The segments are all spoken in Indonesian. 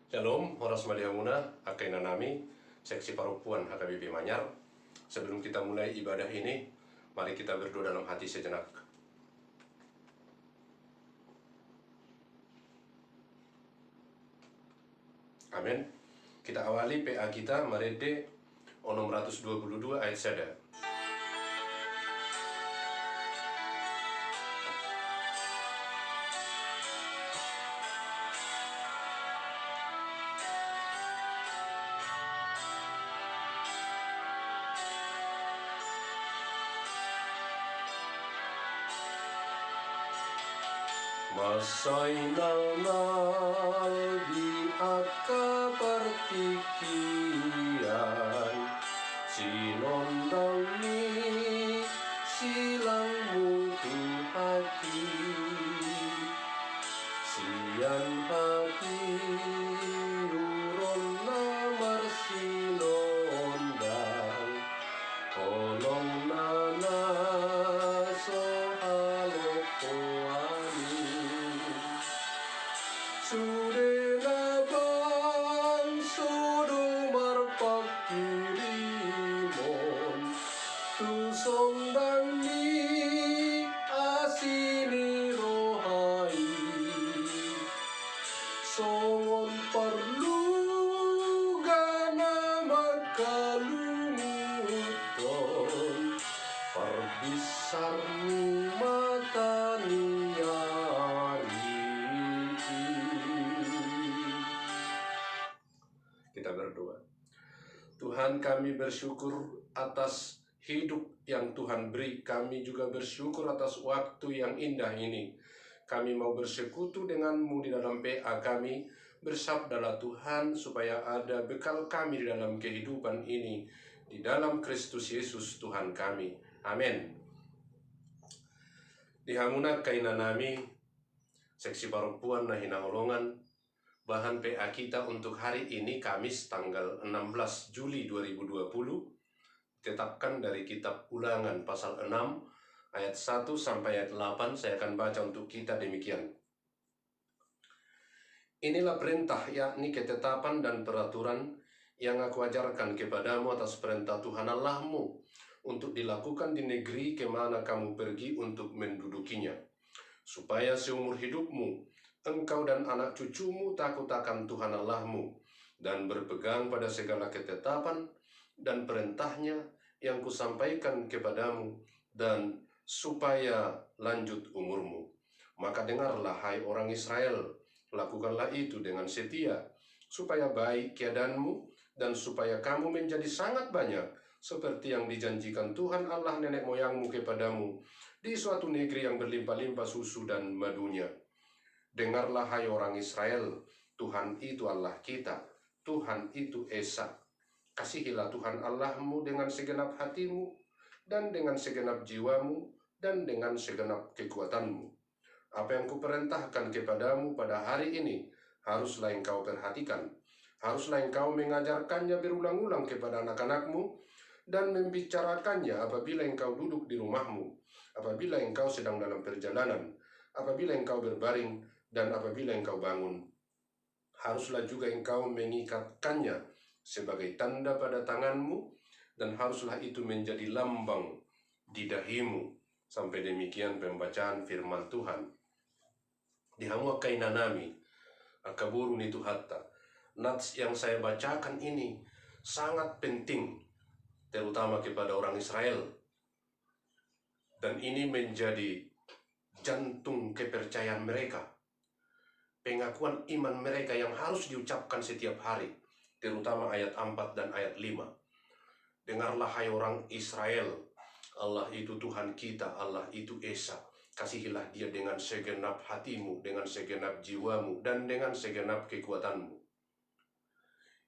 Shalom, Horas Madihamuna, Akaina Nami, Seksi Parupuan HKBP Manyar. Sebelum kita mulai ibadah ini, mari kita berdoa dalam hati sejenak. Amin. Kita awali PA kita, Marede 622 ayat sada. Masai nangal di aka pertikian, sinondang ni silang mutu hati, sian hati uron namar sinondang, kolong nana sohalokoani. Sudenaban sudumar pakirimon, tu sondang ni asini rohai, songon perlu gana makalumuton, perbisar ni mata niari. Kita berdoa. Tuhan, kami bersyukur atas hidup yang Tuhan beri. Kami juga bersyukur atas waktu yang indah ini. Kami mau bersekutu dengan-Mu di dalam PA kami. Bersabdalah Tuhan, supaya ada bekal kami di dalam kehidupan ini. Di dalam Kristus Yesus Tuhan kami. Amin. Dihamuna kaina nami, Seksi Parupuan Nahina Holongan. Bahan PA kita untuk hari ini Kamis tanggal 16 Juli 2020 tetapkan dari kitab Ulangan pasal 6 ayat 1 sampai ayat 8. Saya akan baca untuk kita demikian. Inilah perintah, yakni ketetapan dan peraturan yang aku ajarkan kepadamu atas perintah Tuhan Allahmu untuk dilakukan di negeri kemana kamu pergi untuk mendudukinya, supaya seumur hidupmu engkau dan anak cucumu takut akan Tuhan Allahmu dan berpegang pada segala ketetapan dan perintahnya yang kusampaikan kepadamu, dan supaya lanjut umurmu. Maka dengarlah, hai orang Israel, lakukanlah itu dengan setia, supaya baik keadaanmu dan supaya kamu menjadi sangat banyak, seperti yang dijanjikan Tuhan Allah nenek moyangmu kepadamu di suatu negeri yang berlimpah-limpah susu dan madunya. Dengarlah, hai orang Israel, Tuhan itu Allah kita, Tuhan itu Esa. Kasihilah Tuhan Allahmu dengan segenap hatimu, dan dengan segenap jiwamu, dan dengan segenap kekuatanmu. Apa yang kuperintahkan kepadamu pada hari ini, haruslah engkau perhatikan. Haruslah engkau mengajarkannya berulang-ulang kepada anak-anakmu, dan membicarakannya apabila engkau duduk di rumahmu, apabila engkau sedang dalam perjalanan, apabila engkau berbaring, dan apabila engkau bangun. Haruslah juga engkau mengikatkannya sebagai tanda pada tanganmu, dan haruslah itu menjadi lambang di dahimu. Sampai demikian pembacaan firman Tuhan. Dihamua kaina nami, akaburu nitu hatta. Nats yang saya bacakan ini sangat penting, terutama kepada orang Israel. Dan ini menjadi jantung kepercayaan mereka, pengakuan iman mereka yang harus diucapkan setiap hari, terutama ayat 4 dan ayat 5. Dengarlah, hai orang Israel, Allah itu Tuhan kita, Allah itu Esa. Kasihilah dia dengan segenap hatimu, dengan segenap jiwamu, dan dengan segenap kekuatanmu.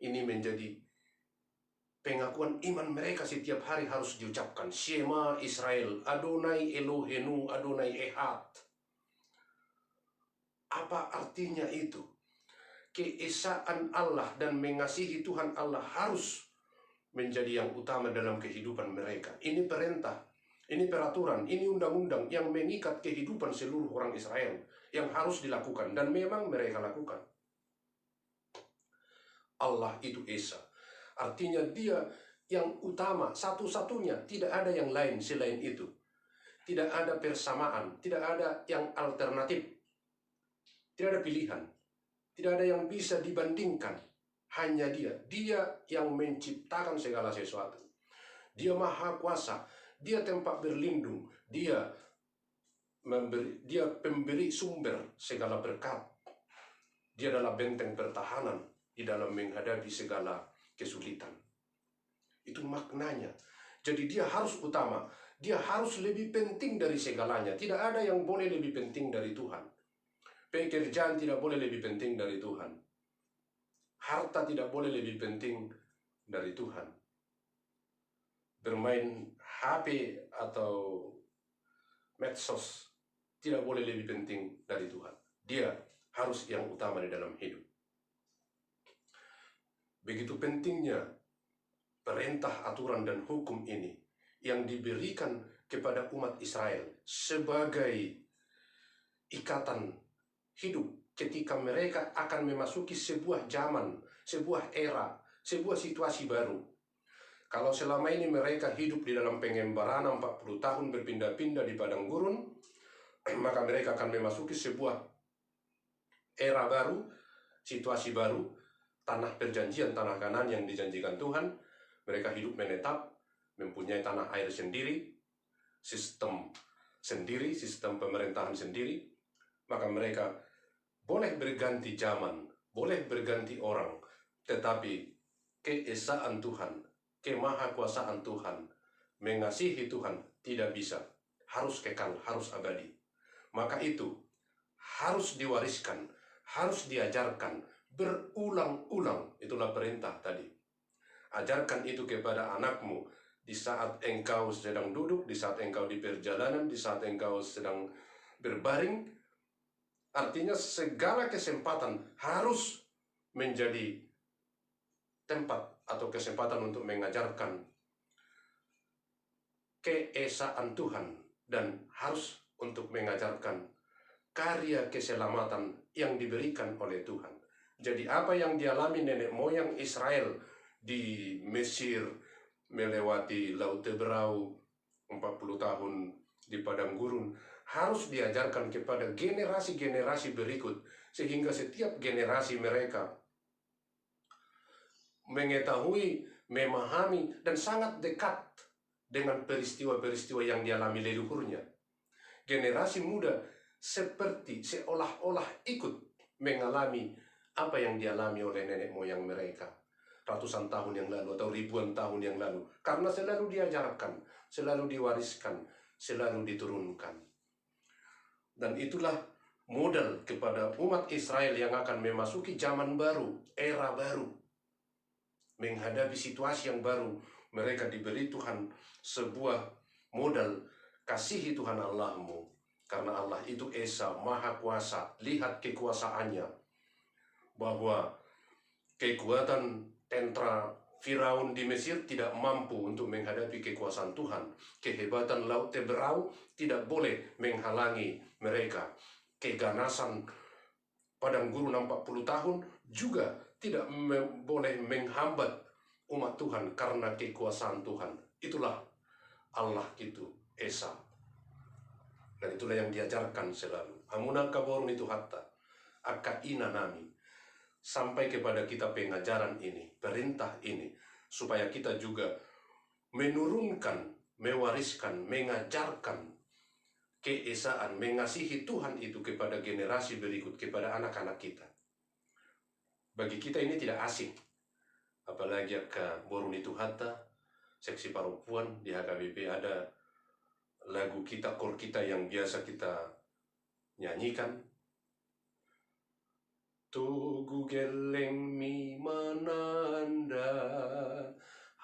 Ini menjadi pengakuan iman mereka setiap hari harus diucapkan. Shema Israel, Adonai Elohenu, Adonai Ehad. Apa artinya itu? Keesaan Allah dan mengasihi Tuhan Allah harus menjadi yang utama dalam kehidupan mereka. Ini perintah, ini peraturan, ini undang-undang yang mengikat kehidupan seluruh orang Israel yang harus dilakukan, dan memang mereka lakukan. Allah itu Esa. Artinya dia yang utama, satu-satunya, tidak ada yang lain selain itu. Tidak ada persamaan, tidak ada yang alternatif, tidak ada pilihan, tidak ada yang bisa dibandingkan. Hanya dia yang menciptakan segala sesuatu. Dia maha kuasa, dia tempat berlindung, dia pemberi sumber segala berkat. Dia adalah benteng pertahanan di dalam menghadapi segala kesulitan. Itu maknanya. Jadi dia harus utama, dia harus lebih penting dari segalanya. Tidak ada yang boleh lebih penting dari Tuhan. Pekerjaan tidak boleh lebih penting dari Tuhan. Harta tidak boleh lebih penting dari Tuhan. Bermain HP atau medsos tidak boleh lebih penting dari Tuhan. Dia harus yang utama di dalam hidup. Begitu pentingnya perintah, aturan, dan hukum ini yang diberikan kepada umat Israel sebagai ikatan hidup ketika mereka akan memasuki sebuah zaman, sebuah era, sebuah situasi baru. Kalau selama ini mereka hidup di dalam pengembaraan 40 tahun berpindah-pindah di padang gurun, maka mereka akan memasuki sebuah era baru, situasi baru, tanah perjanjian, tanah Kanaan yang dijanjikan Tuhan. Mereka hidup menetap, mempunyai tanah air sendiri, sistem sendiri, sistem pemerintahan sendiri. Maka mereka boleh berganti zaman, boleh berganti orang, tetapi keesaan Tuhan, kemahakuasaan Tuhan, mengasihi Tuhan tidak bisa, harus kekal, harus abadi. Maka itu harus diwariskan, harus diajarkan berulang-ulang. Itulah perintah tadi. Ajarkan itu kepada anakmu di saat engkau sedang duduk, di saat engkau di perjalanan, di saat engkau sedang berbaring. Artinya segala kesempatan harus menjadi tempat atau kesempatan untuk mengajarkan keesaan Tuhan dan harus untuk mengajarkan karya keselamatan yang diberikan oleh Tuhan. Jadi apa yang dialami nenek moyang Israel di Mesir, melewati Laut Teberau 40 tahun di padang gurun, harus diajarkan kepada generasi-generasi berikut, sehingga setiap generasi mereka mengetahui, memahami, dan sangat dekat dengan peristiwa-peristiwa yang dialami leluhurnya. Generasi muda seperti seolah-olah ikut mengalami apa yang dialami oleh nenek moyang mereka ratusan tahun yang lalu atau ribuan tahun yang lalu, karena selalu diajarkan, selalu diwariskan, selalu diturunkan. Dan itulah modal kepada umat Israel yang akan memasuki zaman baru, era baru, menghadapi situasi yang baru. Mereka diberi Tuhan sebuah modal, kasihi Tuhan Allahmu, karena Allah itu Esa, Maha Kuasa. Lihat kekuasaannya, bahwa kekuatan tentara Firaun di Mesir tidak mampu untuk menghadapi kekuasaan Tuhan. Kehebatan Laut Teberau tidak boleh menghalangi mereka. Keganasan padang gurun 40 tahun juga tidak boleh menghambat umat Tuhan karena kekuasaan Tuhan. Itulah Allah itu Esa. Dan itulah yang diajarkan selalu. Amuna kaborun itu hatta akka ina nami. Sampai kepada kita pengajaran ini, perintah ini, supaya kita juga menurunkan, mewariskan, mengajarkan keesaan, mengasihi Tuhan itu kepada generasi berikut, kepada anak-anak kita. Bagi kita ini tidak asing, apalagi ke Borun itu Hatta, seksi perempuan di HKBP ada lagu kita, kor kita yang biasa kita nyanyikan. Tugu geleng mi mananda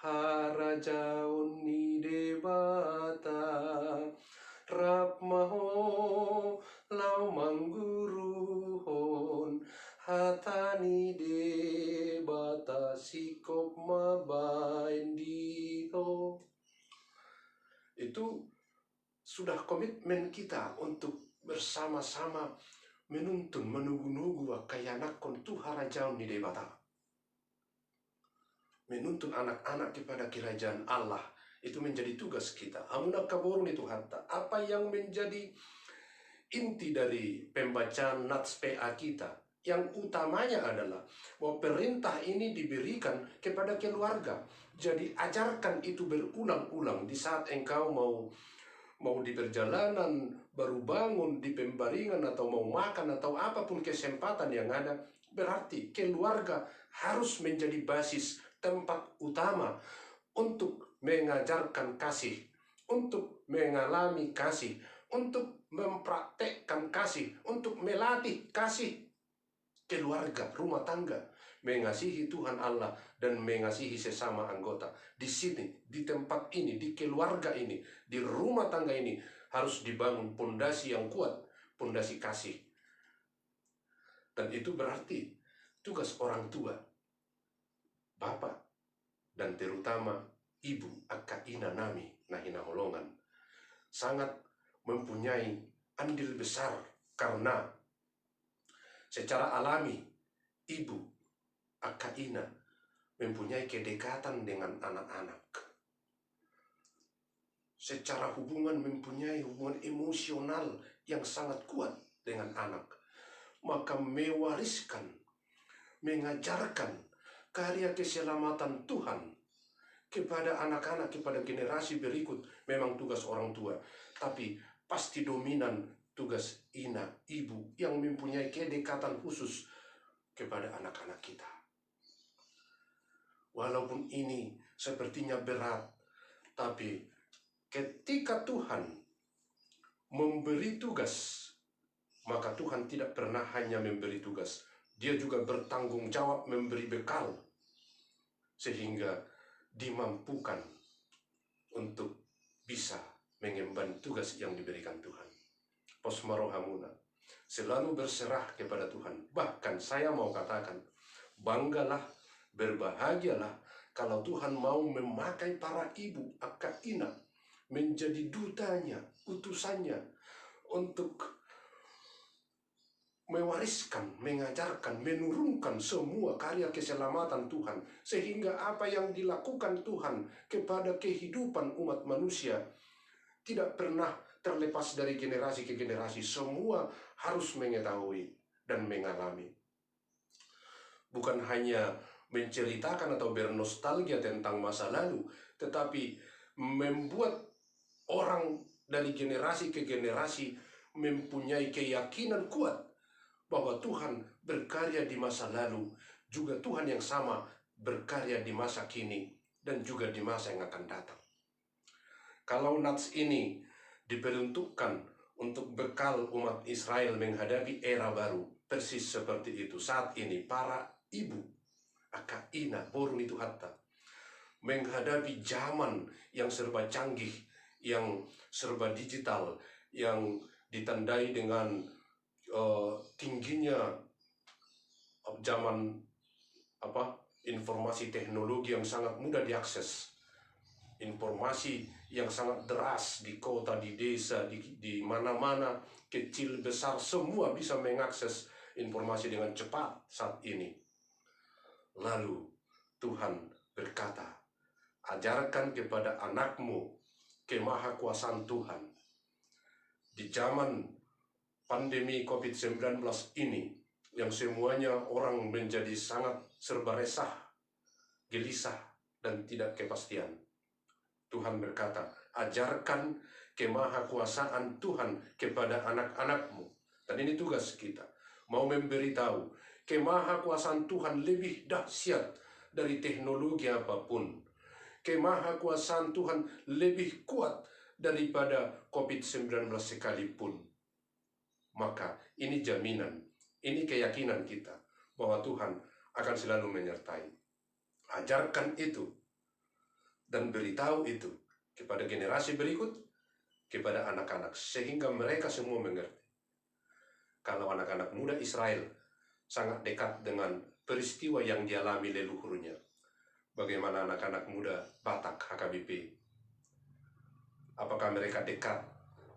harajaun ni debata rap maho lau mangguruhon hatani debata sikop mabaindiho. Itu sudah komitmen kita untuk bersama-sama menuntun, menunggu-nunggu kayanak kon tu harajaun ni debata. menuntun anak-anak kepada kerajaan Allah. Itu menjadi tugas kita. Amuna kaborun itu hatta. Apa yang menjadi inti dari pembacaan Nats PA kita? Yang utamanya adalah bahwa perintah ini diberikan kepada keluarga. Jadi ajarkan itu berulang-ulang di saat engkau mau di perjalanan, baru bangun, di pembaringan, atau mau makan, atau apapun kesempatan yang ada. Berarti keluarga harus menjadi basis tempat utama untuk mengajarkan kasih, untuk mengalami kasih, untuk mempraktekkan kasih, untuk melatih kasih. Keluarga, rumah tangga, mengasihi Tuhan Allah dan mengasihi sesama anggota. Di sini, di tempat ini, di keluarga ini, di rumah tangga ini harus dibangun pondasi yang kuat, pondasi kasih. Dan itu berarti tugas orang tua, bapak, dan terutama ibu akka ina nami nahina holongan sangat mempunyai andil besar, karena secara alami ibu akka ina mempunyai kedekatan dengan anak-anak. Secara hubungan mempunyai hubungan emosional yang sangat kuat dengan anak. Maka mewariskan, mengajarkan karya keselamatan Tuhan kepada anak-anak, kepada generasi berikut memang tugas orang tua. Tapi pasti dominan tugas ina, ibu yang mempunyai kedekatan khusus kepada anak-anak kita. Walaupun ini sepertinya berat, tapi ketika Tuhan memberi tugas, maka Tuhan tidak pernah hanya memberi tugas. Dia juga bertanggung jawab memberi bekal, sehingga dimampukan untuk bisa mengemban tugas yang diberikan Tuhan. Posmarohamuna, selalu berserah kepada Tuhan. Bahkan saya mau katakan, banggalah, berbahagialah kalau Tuhan mau memakai para ibu akka ina menjadi dutanya, utusannya, untuk mewariskan, mengajarkan, menurunkan semua karya keselamatan Tuhan, sehingga apa yang dilakukan Tuhan kepada kehidupan umat manusia tidak pernah terlepas dari generasi ke generasi. Semua harus mengetahui dan mengalami. Bukan hanya menceritakan atau bernostalgia tentang masa lalu, tetapi membuat orang dari generasi ke generasi mempunyai keyakinan kuat bahwa Tuhan berkarya di masa lalu, juga Tuhan yang sama berkarya di masa kini, dan juga di masa yang akan datang. Kalau Nats ini diperuntukkan untuk bekal umat Israel menghadapi era baru, persis seperti itu. Saat ini para ibu, akka ina, borun itu hatta, menghadapi zaman yang serba canggih, yang serba digital, yang ditandai dengan tingginya zaman informasi teknologi yang sangat mudah diakses, informasi yang sangat deras di kota, di desa, di mana-mana, kecil besar, semua bisa mengakses informasi dengan cepat saat ini. Lalu Tuhan berkata, ajarkan kepada anakmu kemahakuasaan Tuhan. Di zaman pandemi COVID-19 ini, yang semuanya orang menjadi sangat serba resah, gelisah, dan tidak kepastian, Tuhan berkata, ajarkan kemahakuasaan Tuhan kepada anak-anakmu. Dan ini tugas kita, mau memberitahu kemahakuasaan Tuhan lebih dahsyat dari teknologi apapun. Kemahakuasaan Tuhan lebih kuat daripada COVID-19 sekalipun. Maka ini jaminan, ini keyakinan kita bahwa Tuhan akan selalu menyertai. Ajarkan itu dan beritahu itu kepada generasi berikut, kepada anak-anak, sehingga mereka semua mengerti. Kalau anak-anak muda Israel sangat dekat dengan peristiwa yang dialami leluhurnya, bagaimana anak-anak muda Batak HKBP? Apakah mereka dekat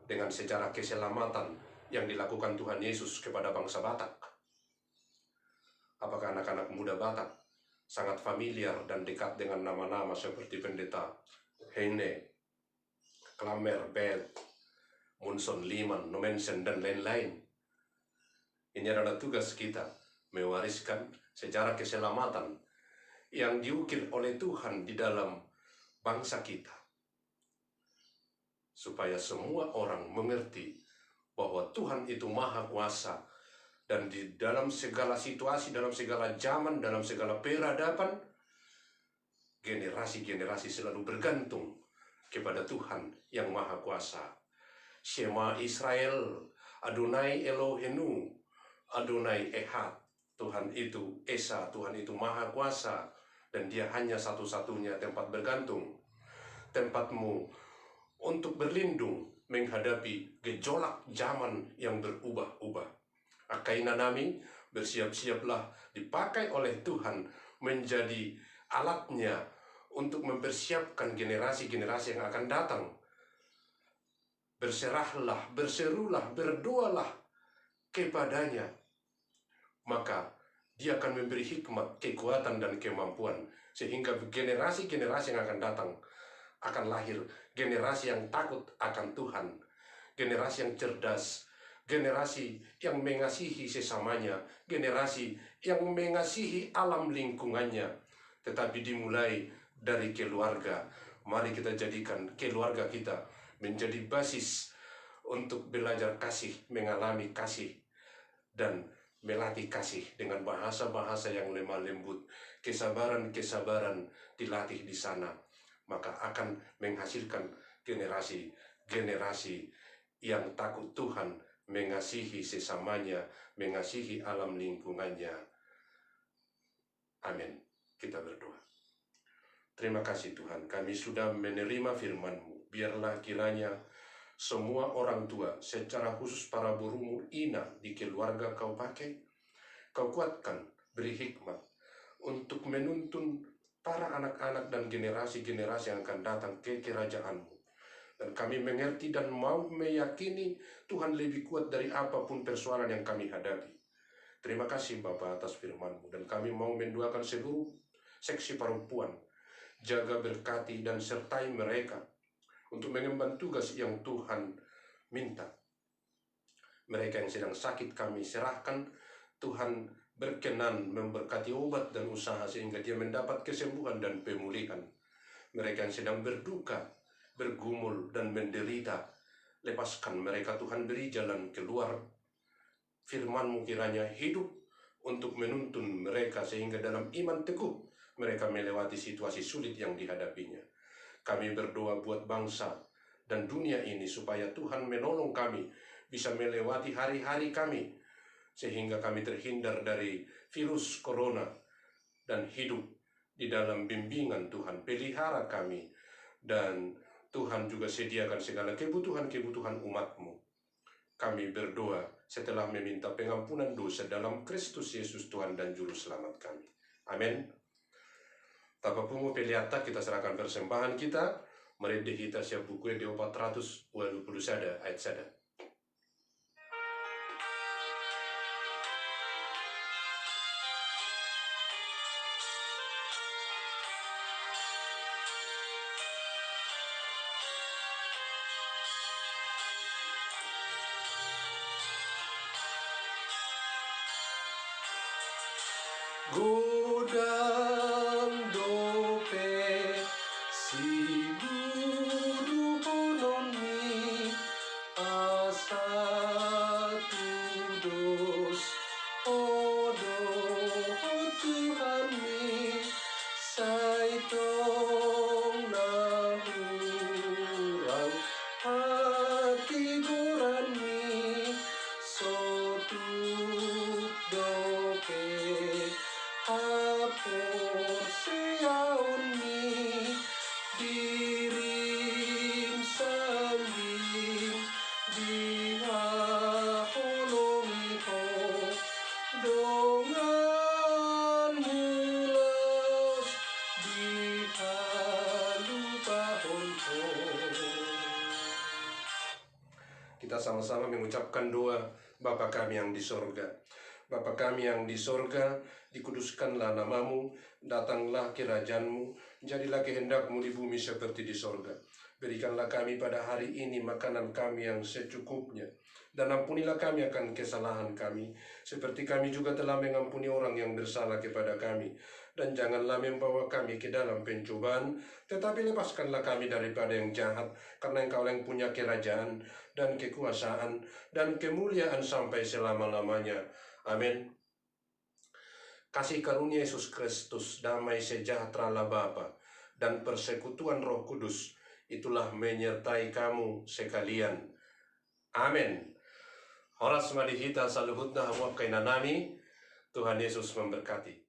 dengan sejarah keselamatan yang dilakukan Tuhan Yesus kepada bangsa Batak? Apakah anak-anak muda Batak sangat familiar dan dekat dengan nama-nama seperti Pendeta Heine, Klamer, Beth, Munson, Liman, Nomensen, dan lain-lain. Ini adalah tugas kita, mewariskan sejarah keselamatan yang diukir oleh Tuhan di dalam bangsa kita, supaya semua orang mengerti bahwa Tuhan itu Maha Kuasa, dan di dalam segala situasi, dalam segala zaman, dalam segala peradaban, generasi-generasi selalu bergantung kepada Tuhan yang Maha Kuasa. Shema Israel, Adonai Elohenu, Adonai Ehad. Tuhan itu Esa, Tuhan itu Maha Kuasa, dan Dia hanya satu-satunya tempat bergantung. Tempatmu untuk berlindung menghadapi gejolak zaman yang berubah-ubah. Akaina nami, bersiap-siaplah dipakai oleh Tuhan menjadi alatnya untuk mempersiapkan generasi-generasi yang akan datang. Berserahlah, berserulah, berdoalah kepadanya, maka Dia akan memberi hikmat, kekuatan, dan kemampuan, sehingga generasi-generasi yang akan datang akan lahir generasi yang takut akan Tuhan, generasi yang cerdas, generasi yang mengasihi sesamanya, generasi yang mengasihi alam lingkungannya. Tetapi dimulai dari keluarga. Mari kita jadikan keluarga kita menjadi basis untuk belajar kasih, mengalami kasih, dan melatih kasih dengan bahasa-bahasa yang lemah lembut. Kesabaran-kesabaran dilatih di sana, maka akan menghasilkan generasi-generasi yang takut Tuhan, mengasihi sesamanya, mengasihi alam lingkungannya. Amin. Kita berdoa. Terima kasih Tuhan, kami sudah menerima firman-Mu. Biarlah kiranya semua orang tua, secara khusus para berumur ina di keluarga Kau pakai, Kau kuatkan, beri hikmat untuk menuntun para anak-anak dan generasi-generasi yang akan datang ke kerajaan-Mu. Dan kami mengerti dan mau meyakini Tuhan lebih kuat dari apapun persoalan yang kami hadapi. Terima kasih Bapa atas firman-Mu, dan kami mau mendoakan seluruh seksi perempuan. Jaga, berkati, dan sertai mereka untuk mengemban tugas yang Tuhan minta. Mereka yang sedang sakit kami serahkan, Tuhan berkenan memberkati obat dan usaha sehingga dia mendapat kesembuhan dan pemulihan. Mereka yang sedang berduka, bergumul, dan menderita, lepaskan mereka Tuhan, beri jalan keluar. Firman-Mu kiranya hidup untuk menuntun mereka sehingga dalam iman teguh mereka melewati situasi sulit yang dihadapinya. Kami berdoa buat bangsa dan dunia ini supaya Tuhan menolong kami bisa melewati hari-hari kami, sehingga kami terhindar dari virus corona dan hidup di dalam bimbingan Tuhan. Pelihara kami, dan Tuhan juga sediakan segala kebutuhan-kebutuhan umat-Mu. Kami berdoa setelah meminta pengampunan dosa dalam Kristus Yesus Tuhan dan Juru Selamat kami. Amin. Tapapungu peliata kita serahkan persembahan kita. Mari kita siap buku di 420 sada ayat sada. Godam dope si guru bonomi asa tudos odo Tuhan mi saitong nahurang hati goran mi sotut dope apor siaun mi dirim sambing dihaholomi ho dongan mulos dihalupahon ho. Kita sama-sama mengucapkan doa. Bapa kami yang di sorga, Bapa kami yang di sorga, dikuduskanlah namamu, datanglah kerajaan-Mu, jadilah kehendak-Mu di bumi seperti di sorga. Berikanlah kami pada hari ini makanan kami yang secukupnya, dan ampunilah kami akan kesalahan kami, seperti kami juga telah mengampuni orang yang bersalah kepada kami. Dan janganlah membawa kami ke dalam pencobaan, tetapi lepaskanlah kami daripada yang jahat, karena Engkau yang punya kerajaan, dan kekuasaan, dan kemuliaan sampai selama-lamanya. Amin. Kasih karunia Yesus Kristus, damai sejahtera Allah Bapa, dan persekutuan Roh Kudus, itulah menyertai kamu sekalian. Amin. Horas madihita saluhutna hawab kainanami. Tuhan Yesus memberkati.